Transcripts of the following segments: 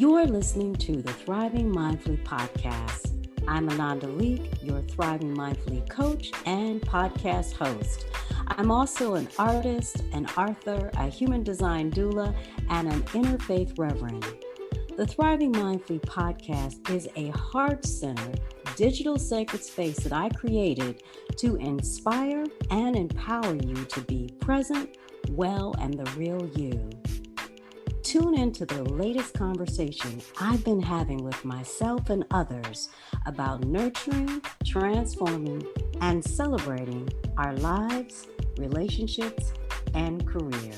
You're listening to the Thriving Mindfully podcast. I'm Ananda Leeke, your Thriving Mindfully coach and podcast host. I'm also an artist, an author, a human design doula, and an interfaith reverend. The Thriving Mindfully podcast is a heart-centered, digital sacred space that I created to inspire and empower you to be present, well, and the real you. Tune into the latest conversation I've been having with myself and others about nurturing, transforming, and celebrating our lives, relationships, and career.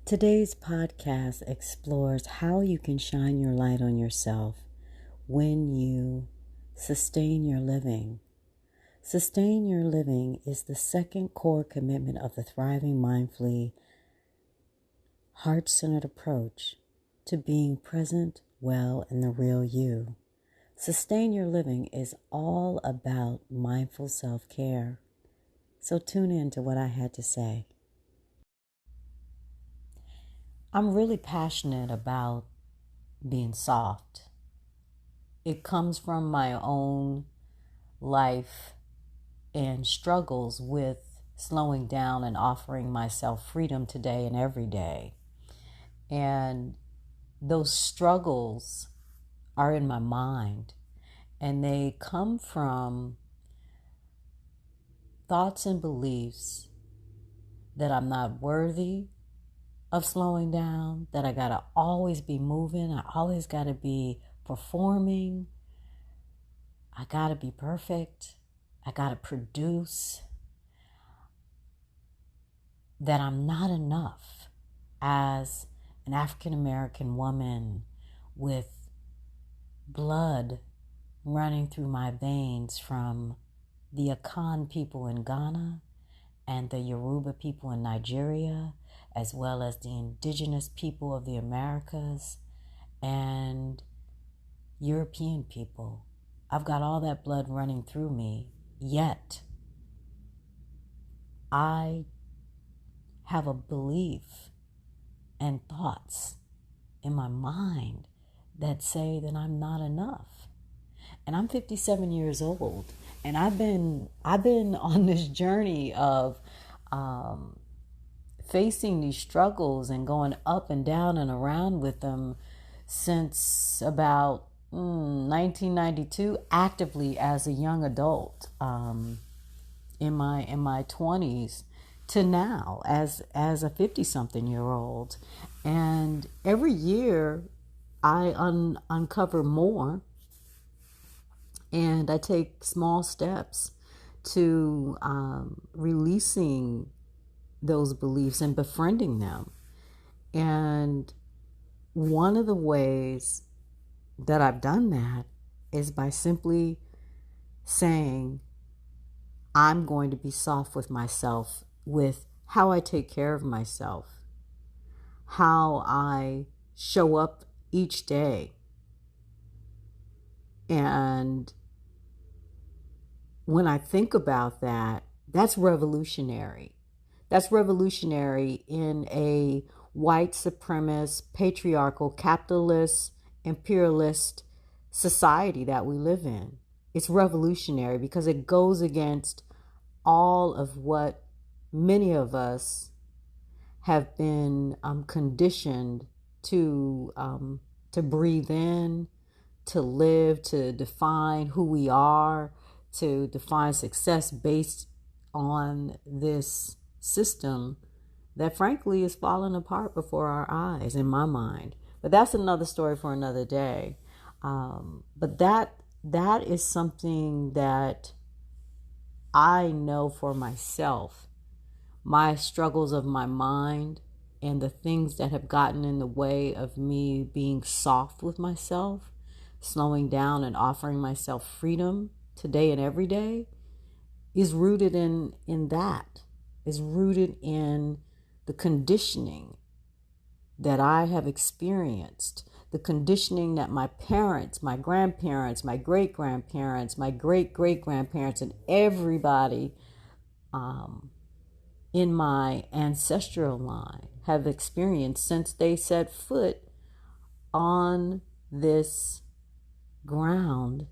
Today's podcast explores how you can shine your light on yourself when you sustain your living. Sustain your living is the second core commitment of the Thriving Mindfully heart-centered approach to being present, well, and the real you. Sustain your living is all about mindful self-care. So tune in to what I had to say. I'm really passionate about being soft. It comes from my own life and struggles with slowing down and offering myself freedom today and every day. And those struggles are in my mind, and they come from thoughts and beliefs that I'm not worthy of slowing down, that I gotta always be moving, I always gotta be performing, I gotta be perfect, I gotta produce, that I'm not enough as an African American woman with blood running through my veins from the Akan people in Ghana and the Yoruba people in Nigeria, as well as the indigenous people of the Americas and European people. I've got all that blood running through me, yet I have a belief and thoughts in my mind that say that I'm not enough. And I'm 57 years old, and I've been on this journey of facing these struggles and going up and down and around with them since about 1992, actively as a young adult, in my 20s to now as a 50-something-year-old. And every year I uncover more, and I take small steps to releasing those beliefs and befriending them. And one of the ways that I've done that is by simply saying, I'm going to be soft with myself, with how I take care of myself, how I show up each day. And when I think about that, that's revolutionary. That's revolutionary in a white supremacist, patriarchal, capitalist, imperialist society that we live in. It's revolutionary because it goes against all of what many of us have been conditioned to breathe in, to live, to define who we are, to define success based on this system that frankly is falling apart before our eyes, in my mind. But that's another story for another day. But that is something that I know for myself. My struggles of my mind and the things that have gotten in the way of me being soft with myself, slowing down and offering myself freedom today and every day, is rooted in that, is rooted in the conditioning that I have experienced, the conditioning that my parents, my grandparents, my great-grandparents, my great-great-grandparents, and everybody in my ancestral line have experienced since they set foot on this ground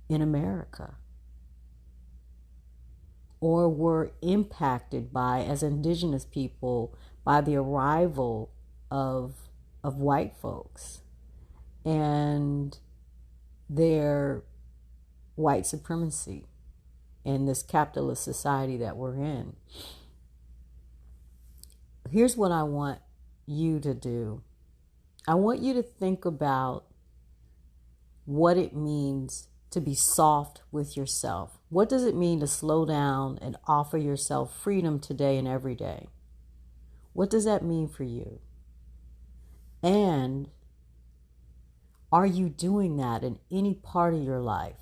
in America, or were impacted by, as indigenous people, by the arrival of white folks and their white supremacy in this capitalist society that we're in. Here's what I want you to do. I want you to think about what it means to be soft with yourself. What does it mean to slow down and offer yourself freedom today and every day? What does that mean for you? And are you doing that in any part of your life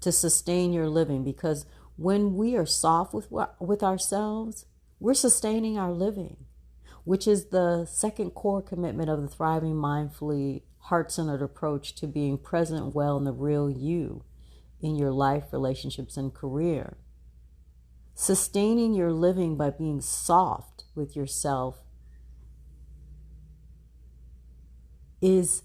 to sustain your living? Because when we are soft with ourselves, we're sustaining our living, which is the second core commitment of the Thriving Mindfully Heart-Centered approach to being present well in the real you in your life, relationships, and career. Sustaining your living by being soft with yourself is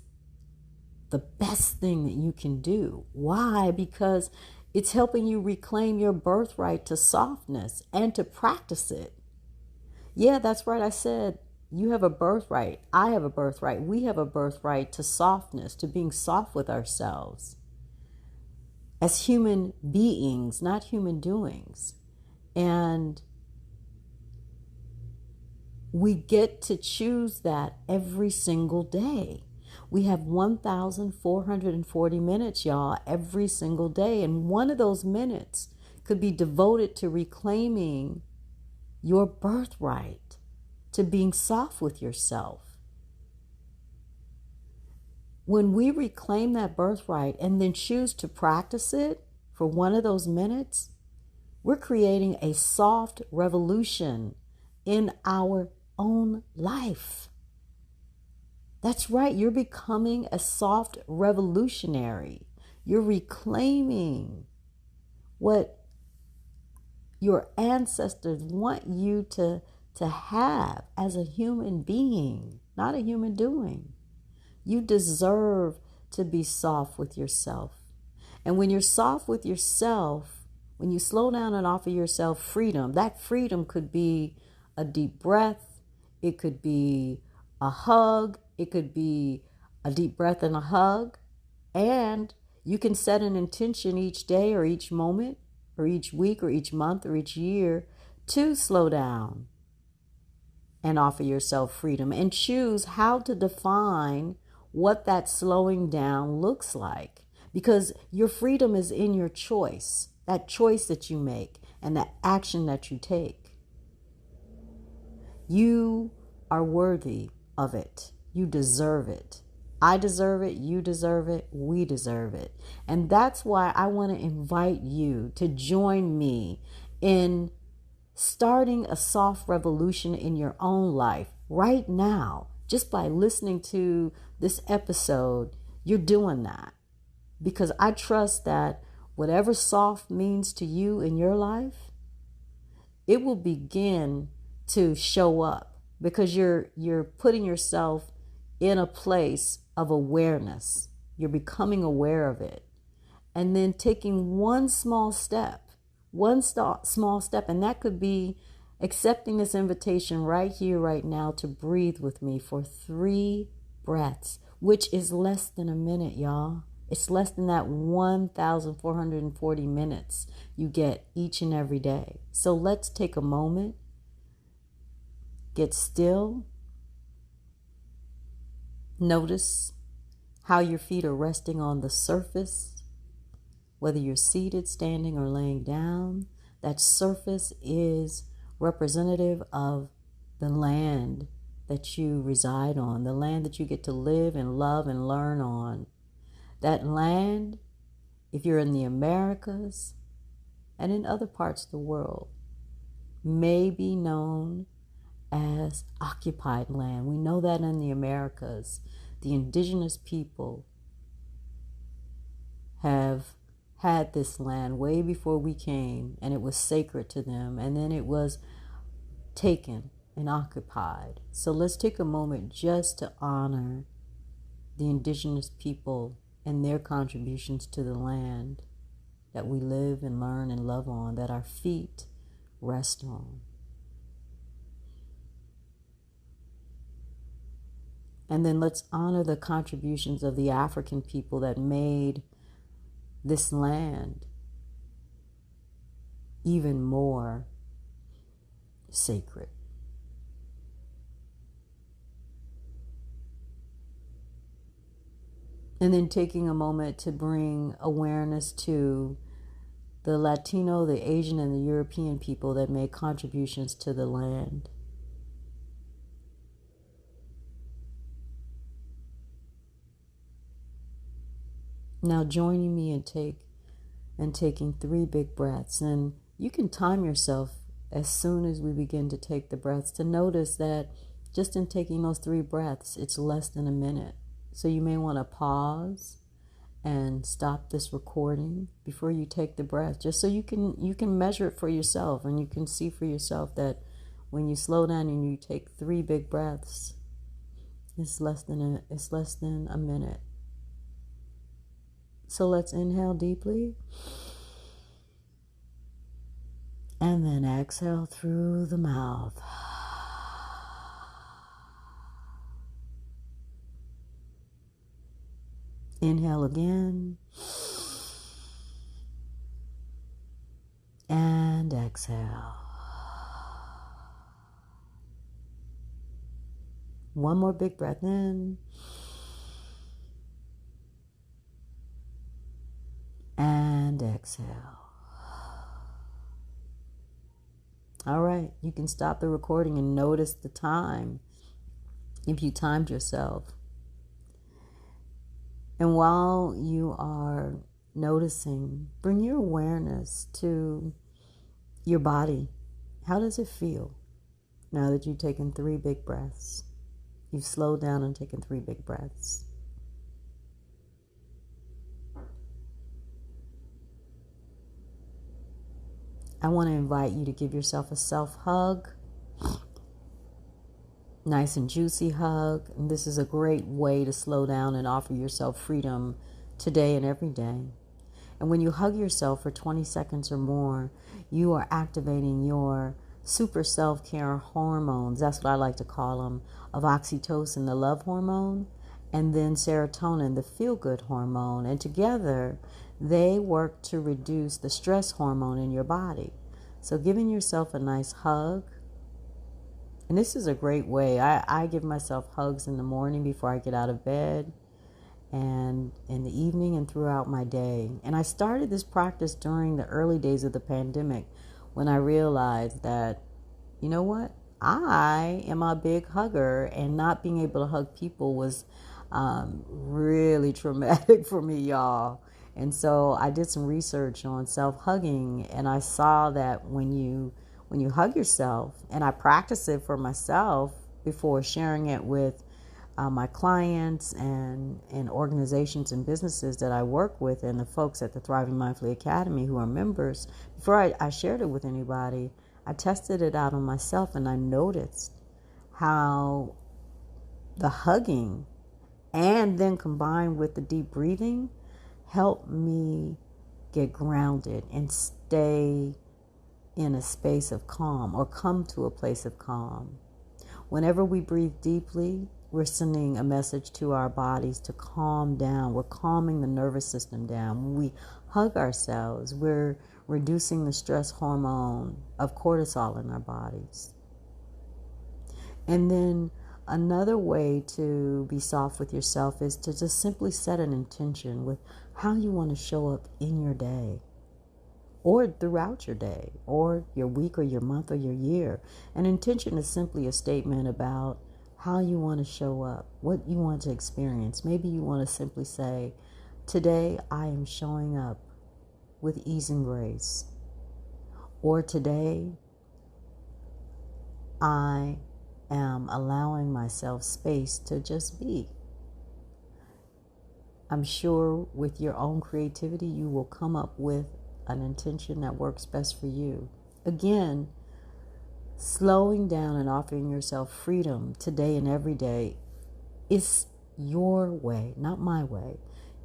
the best thing that you can do. Why? Because it's helping you reclaim your birthright to softness and to practice it. Yeah, that's right. I said you have a birthright. I have a birthright. We have a birthright to softness, to being soft with ourselves as human beings, not human doings. And we get to choose that every single day. We have 1,440 minutes, y'all, every single day. And one of those minutes could be devoted to reclaiming your birthright, to being soft with yourself. When we reclaim that birthright and then choose to practice it for one of those minutes, we're creating a soft revolution in our own life. That's right. You're becoming a soft revolutionary. You're reclaiming what your ancestors want you to have as a human being, not a human doing. You deserve to be soft with yourself. And when you're soft with yourself, when you slow down and offer yourself freedom, that freedom could be a deep breath. It could be a hug. It could be a deep breath and a hug. And you can set an intention each day or each moment or each week or each month or each year to slow down and offer yourself freedom, and choose how to define what that slowing down looks like. Because your freedom is in your choice, that choice that you make and the action that you take. You are worthy of it. You deserve it. I deserve it. You deserve it. We deserve it. And that's why I want to invite you to join me in starting a soft revolution in your own life right now. Just by listening to this episode, you're doing that. Because I trust that whatever soft means to you in your life, it will begin to show up, because you're putting yourself in a place of awareness. You're becoming aware of it. And then taking one small step, and that could be accepting this invitation right here, right now, to breathe with me for 3 breaths, which is less than a minute, y'all. It's less than that 1,440 minutes you get each and every day. So let's take a moment, get still, notice how your feet are resting on the surface, whether you're seated, standing, or laying down. That surface is representative of the land that you reside on, the land that you get to live and love and learn on. That land, if you're in the Americas and in other parts of the world, may be known as occupied land. We know that in the Americas, the indigenous people have had this land way before we came, and it was sacred to them, and then it was taken and occupied. So let's take a moment just to honor the indigenous people and their contributions to the land that we live and learn and love on, that our feet rest on. And then let's honor the contributions of the African people that made this land even more sacred. And then taking a moment to bring awareness to the Latino, the Asian, and the European people that made contributions to the land. Now joining me and taking 3 big breaths. And you can time yourself as soon as we begin to take the breaths to notice that just in taking those 3 breaths, it's less than a minute. So you may want to pause and stop this recording before you take the breath, just so you can measure it for yourself, and you can see for yourself that when you slow down and you take 3 big breaths, it's less than a minute. So let's inhale deeply and then exhale through the mouth. Inhale again and exhale. One more big breath in and exhale. All right, you can stop the recording and notice the time if you timed yourself. And while you are noticing, bring your awareness to your body. How does it feel now that you've taken 3 big breaths? You've slowed down and taken 3 big breaths. I want to invite you to give yourself a self-hug. Nice and juicy hug. And this is a great way to slow down and offer yourself freedom today and every day. And when you hug yourself for 20 seconds or more, you are activating your super self-care hormones. That's what I like to call them, of oxytocin, the love hormone, and then serotonin, the feel-good hormone. And together, they work to reduce the stress hormone in your body. So giving yourself a nice hug. And this is a great way. I give myself hugs in the morning before I get out of bed, and in the evening and throughout my day. And I started this practice during the early days of the pandemic when I realized that, you know what? I am a big hugger, and not being able to hug people was really traumatic for me, y'all. And so I did some research on self-hugging, and I saw that when you hug yourself, and I practice it for myself before sharing it with my clients and organizations and businesses that I work with, and the folks at the Thriving Mindfully Academy who are members, before I shared it with anybody, I tested it out on myself, and I noticed how the hugging and then combined with the deep breathing helped me get grounded and stay in a space of calm, or come to a place of calm. Whenever we breathe deeply, we're sending a message to our bodies to calm down. We're calming the nervous system down. When we hug ourselves, we're reducing the stress hormone of cortisol in our bodies. And then another way to be soft with yourself is to just simply set an intention with how you want to show up in your day, or throughout your day, or your week, or your month, or your year. An intention is simply a statement about how you want to show up, what you want to experience. Maybe you want to simply say, today I am showing up with ease and grace. Or today I am allowing myself space to just be. I'm sure with your own creativity, you will come up with an intention that works best for you. Again, slowing down and offering yourself freedom today and every day is your way, not my way.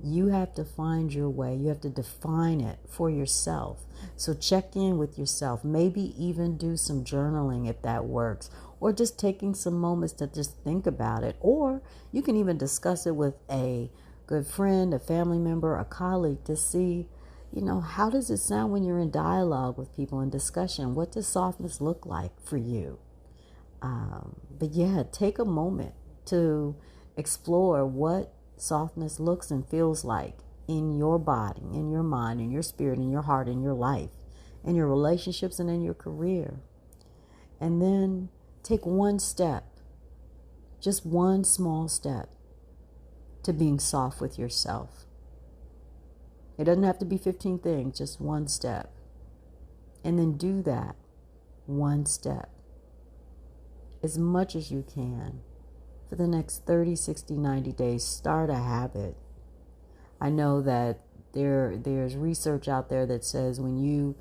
You have to find your way. You have to define it for yourself. So check in with yourself. Maybe even do some journaling if that works, or just taking some moments to just think about it. Or you can even discuss it with a good friend, a family member, a colleague to see, how does it sound when you're in dialogue with people in discussion? What does softness look like for you? But yeah, take a moment to explore what softness looks and feels like in your body, in your mind, in your spirit, in your heart, in your life, in your relationships, and in your career. And then take one step, just one small step, to being soft with yourself. It doesn't have to be 15 things, just one step. And then do that one step as much as you can for the next 30, 60, 90 days. Start a habit. I know that there's research out there that says when you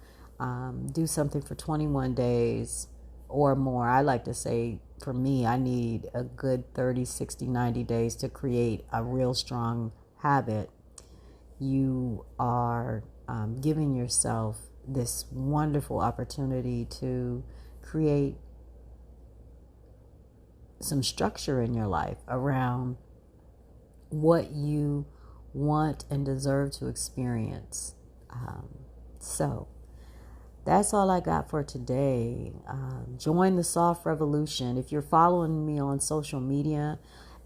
do something for 21 days or more, I like to say, for me, I need a good 30, 60, 90 days to create a real strong habit. You are giving yourself this wonderful opportunity to create some structure in your life around what you want and deserve to experience. So that's all I got for today. Join the Soft Revolution. If you're following me on social media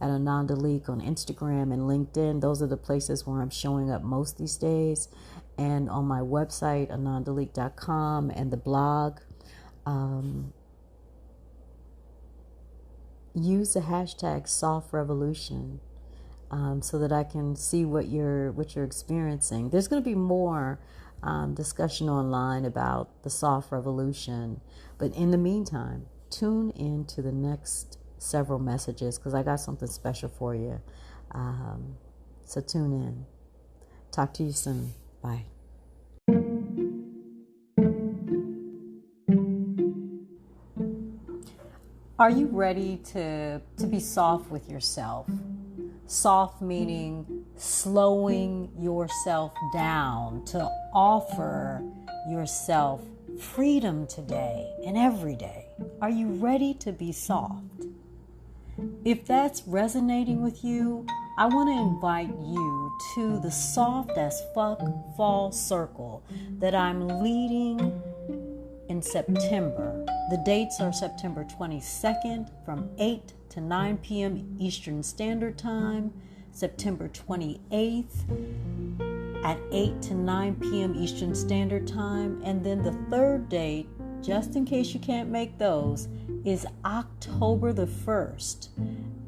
at Ananda Leeke on Instagram and LinkedIn, those are the places where I'm showing up most these days. And on my website, anandaleeke.com, and the blog, use the hashtag Soft Revolution so that I can see what you're experiencing. There's going to be more discussion online about the Soft Revolution, but in the meantime, tune in to the next several messages because I got something special for you. So tune in. Talk to you soon. Bye. Are you ready to be soft with yourself? Soft meaning slowing yourself down to offer yourself freedom today and every day. Are you ready to be soft? If that's resonating with you, I want to invite you to the Soft as Fuck Fall Circle that I'm leading in September. The dates are September 22nd from 8 to 9 p.m. Eastern Standard Time, September 28th at 8 to 9 p.m. Eastern Standard Time, and then the third date, just in case you can't make those, is October the 1st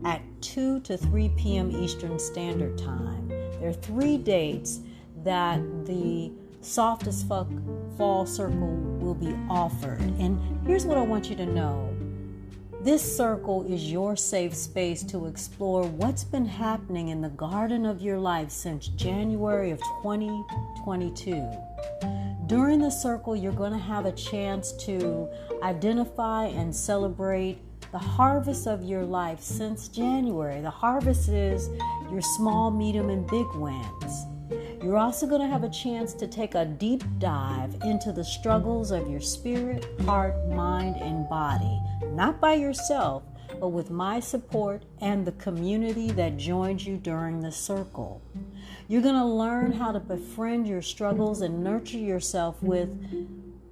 at 2 to 3 p.m. Eastern Standard Time. There are 3 dates that the Soft as Fuck Fall Circle will be offered. And here's what I want you to know. This circle is your safe space to explore what's been happening in the garden of your life since January of 2022. During the circle, you're going to have a chance to identify and celebrate the harvest of your life since January. The harvest is your small, medium, and big wins. You're also going to have a chance to take a deep dive into the struggles of your spirit, heart, mind, and body. Not by yourself, but with my support and the community that joins you during the circle. You're going to learn how to befriend your struggles and nurture yourself with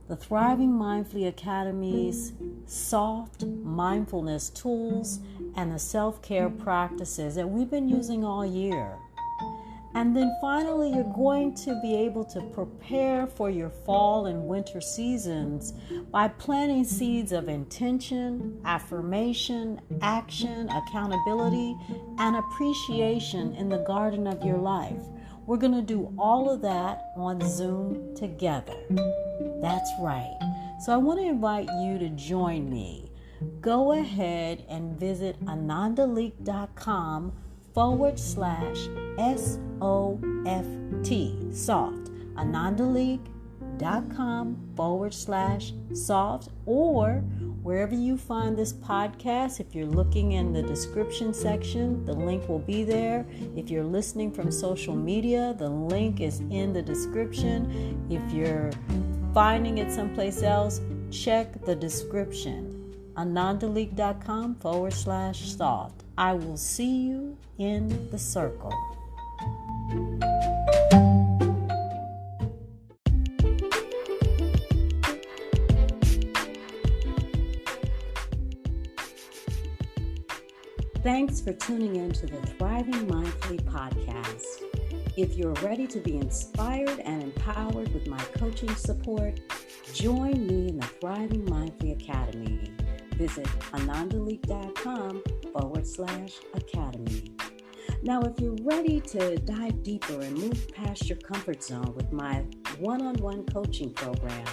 the Thriving Mindfully Academy's soft mindfulness tools and the self-care practices that we've been using all year. And then finally, you're going to be able to prepare for your fall and winter seasons by planting seeds of intention, affirmation, action, accountability, and appreciation in the garden of your life. We're going to do all of that on Zoom together. That's right. So I want to invite you to join me go ahead and visit AnandaLeeke.com/SOFT, SOFT. AnandaLeeke.com/SOFT, or wherever you find this podcast. If you're looking in the description section, the link will be there. If you're listening from social media, the link is in the description. If you're finding it someplace else, check the description. AnandaLeeke.com/SOFT. I will see you in the circle. Thanks for tuning in to the Thriving Mindfully podcast. If you're ready to be inspired and empowered with my coaching support, join me in the Thriving Mindfully Academy. Visit AnandaLeeke.com/academy. Now, if you're ready to dive deeper and move past your comfort zone with my one-on-one coaching program,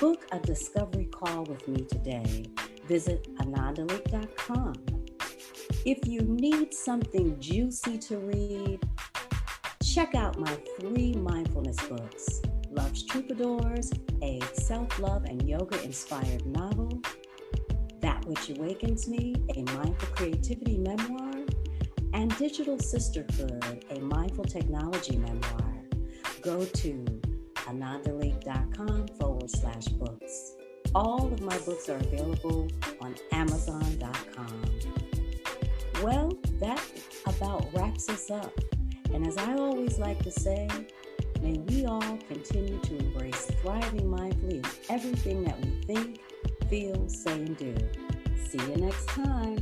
book a discovery call with me today. Visit AnandaLeeke.com. If you need something juicy to read, check out my 3 mindfulness books: Love's Troubadours, a self-love and yoga-inspired novel; That Which Awakens Me, a mindful creativity memoir; and Digital Sisterhood, a mindful technology memoir. Go to AnandaLeeke.com/books. All of my books are available on Amazon.com. Well, that about wraps us up. And as I always like to say, may we all continue to embrace thriving mindfully in everything that we think, feel, say, and do. See you next time.